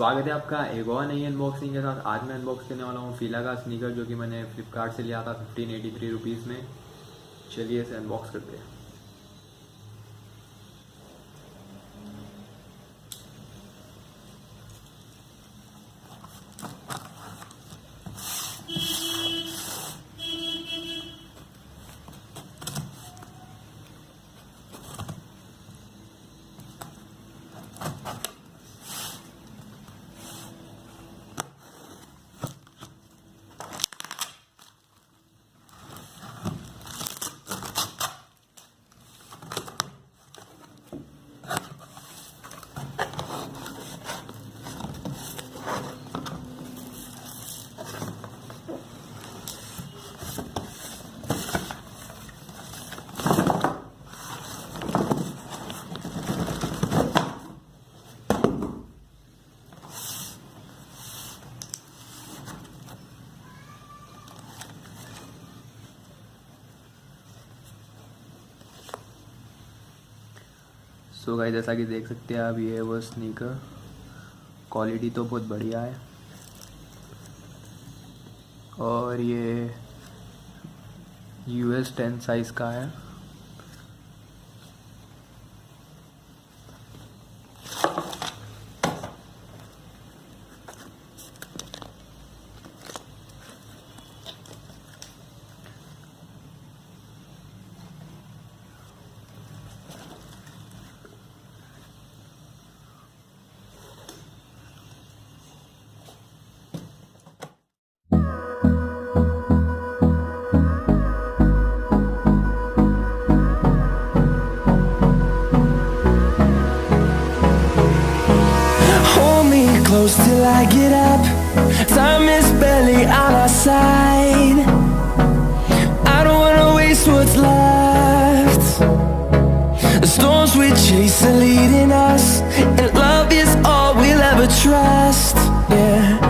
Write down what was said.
स्वागत है आपका एक और नई अनबॉक्सिंग के साथ। आज मैं अनबॉक्स करने वाला हूँ फीला का स्नीकर, जो कि मैंने फ्लिपकार्ट से लिया था 1583 रुपीज़ में। चलिए इसे अनबॉक्स करते हैं। सो गाइस, जैसा कि देख सकते हैं आप, ये है वो स्नीकर। क्वालिटी तो बहुत बढ़िया है और ये US 10 साइज़ का है। Close till I get up. Time is barely on our side. I don't wanna waste what's left. The storms we chase are leading us, and love is all we'll ever trust. Yeah.